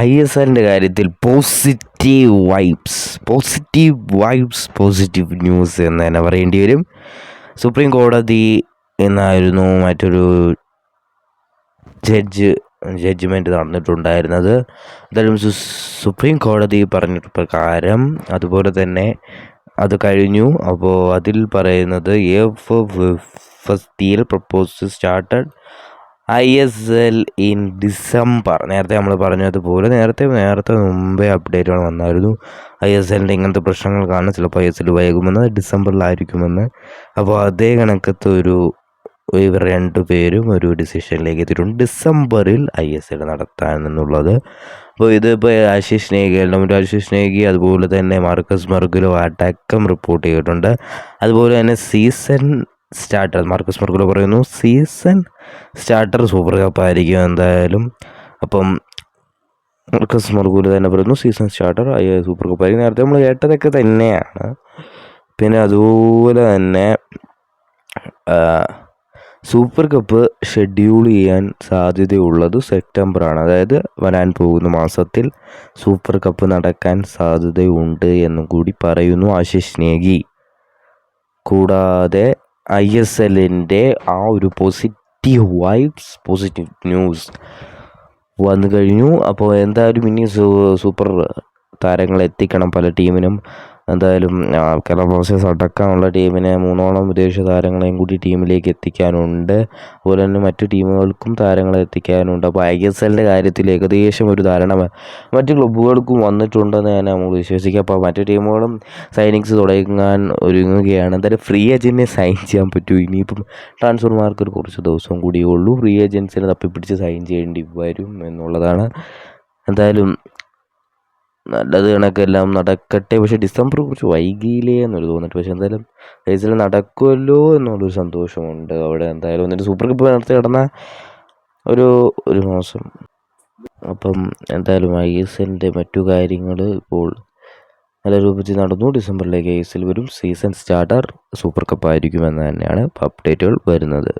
ISLൻ്റെ കാര്യത്തിൽ positive news എന്ന് തന്നെ പറയേണ്ടി വരും. സുപ്രീം കോടതി എന്നായിരുന്നു മറ്റൊരു ജഡ്ജ്മെൻറ്റ് നടന്നിട്ടുണ്ടായിരുന്നത്. എന്തായാലും സുപ്രീം കോടതി പറഞ്ഞ പ്രകാരം അതുപോലെ തന്നെ അത് കഴിഞ്ഞു. അപ്പോൾ അതിൽ പറയുന്നത് FFPL propose started ISL in December. നേരത്തെ നമ്മൾ പറഞ്ഞതുപോലെ നേരത്തെ മുമ്പേ അപ്ഡേറ്റുകൾ വന്നായിരുന്നു. ISLൻ്റെ ഇങ്ങനത്തെ പ്രശ്നങ്ങൾ കാരണം ചിലപ്പോൾ ISL വൈകുമെന്ന്, ഡിസംബറിലായിരിക്കുമെന്ന്. അപ്പോൾ അതേ കണക്കത്തെ ഇവർ രണ്ടുപേരും ഒരു ഡിസിഷനിലേക്ക് എത്തിയിട്ടുണ്ട്, ഡിസംബറിൽ ISL നടത്താനെന്നുള്ളത്. അപ്പോൾ ഇതിപ്പോൾ ആശിഷ് നേഗി അതുപോലെ തന്നെ മാർക്കസ് മർഗുലോ അടക്കം റിപ്പോർട്ട് ചെയ്തിട്ടുണ്ട്. അതുപോലെ തന്നെ സീസൺ സ്റ്റാർട്ടർ മാർക്കസ് മർഗുലോ പറയുന്നു സീസൺ സ്റ്റാർട്ടർ സൂപ്പർ കപ്പ് ആയിരിക്കും എന്തായാലും. അപ്പം മാർക്കസ് മർഗുലോ തന്നെ പറയുന്നു സീസൺ സ്റ്റാർട്ടർ സൂപ്പർ കപ്പ് ആയിരിക്കും. നേരത്തെ നമ്മൾ കേട്ടതൊക്കെ തന്നെയാണ്. പിന്നെ അതുപോലെ തന്നെ സൂപ്പർ കപ്പ് ഷെഡ്യൂൾ ചെയ്യാൻ സാധ്യതയുള്ളത് സെപ്റ്റംബറാണ്. അതായത് വരാൻ പോകുന്ന മാസത്തിൽ സൂപ്പർ കപ്പ് നടക്കാൻ സാധ്യതയുണ്ട് എന്നും കൂടി പറയുന്നു ആശിഷ് നേഗി. കൂടാതെ ISLൻ്റെ ആ ഒരു പോസിറ്റീവ് ന്യൂസ് വന്നു കഴിഞ്ഞു. അപ്പോൾ എന്തായാലും ഇനി സൂപ്പർ താരങ്ങളെ എത്തിക്കണം പല ടീമിനും. എന്തായാലും കേരള ബ്ലാസ്റ്റേഴ്സ് അടക്കമുള്ള ടീമിനെ 3 വിദേശ താരങ്ങളെയും കൂടി ടീമിലേക്ക് എത്തിക്കാനുണ്ട്. അതുപോലെ തന്നെ മറ്റു ടീമുകൾക്കും താരങ്ങളെ എത്തിക്കാനുണ്ട്. അപ്പോൾ ISLൻ്റെ കാര്യത്തിൽ ഏകദേശം ഒരു ധാരണ മറ്റു ക്ലബ്ബുകൾക്കും വന്നിട്ടുണ്ടെന്ന് തന്നെ നമ്മൾ വിശ്വസിക്കുക. അപ്പോൾ മറ്റു ടീമുകളും സൈനിങ്സ് തുടങ്ങാൻ ഒരുങ്ങുകയാണ്. എന്തായാലും ഫ്രീ ഏജൻറ്റിനെ സൈൻ ചെയ്യാൻ പറ്റും. ഇനിയിപ്പം ട്രാൻസ്ഫർ മാർക്കറ്റ് കുറച്ച് ദിവസം കൂടിയേ ഉള്ളൂ. ഫ്രീ ഏജൻസിനെ തപ്പിപ്പിടിച്ച് സൈൻ ചെയ്യേണ്ടി വരും എന്നുള്ളതാണ്. എന്തായാലും നല്ലത് കണക്കെല്ലാം നടക്കട്ടെ. പക്ഷേ ഡിസംബർ കുറച്ച് വൈകിയില്ലേ എന്നൊരു തോന്നിട്ട്. പക്ഷേ എന്തായാലും ISL നടക്കുമല്ലോ എന്നുള്ളൊരു സന്തോഷമുണ്ട് അവിടെ. എന്തായാലും എന്നിട്ട് സൂപ്പർ കപ്പ് നടത്തി കിടന്ന ഒരു മാസം. അപ്പം എന്തായാലും ISLൻ്റെ മറ്റു കാര്യങ്ങൾ ഇപ്പോൾ നല്ല രൂപത്തിൽ നടന്നു. ഡിസംബറിലേക്ക് ISL വരും. സീസൺ സ്റ്റാർട്ടർ സൂപ്പർ കപ്പ് ആയിരിക്കുമെന്ന് തന്നെയാണ് അപ്ഡേറ്റുകൾ വരുന്നത്.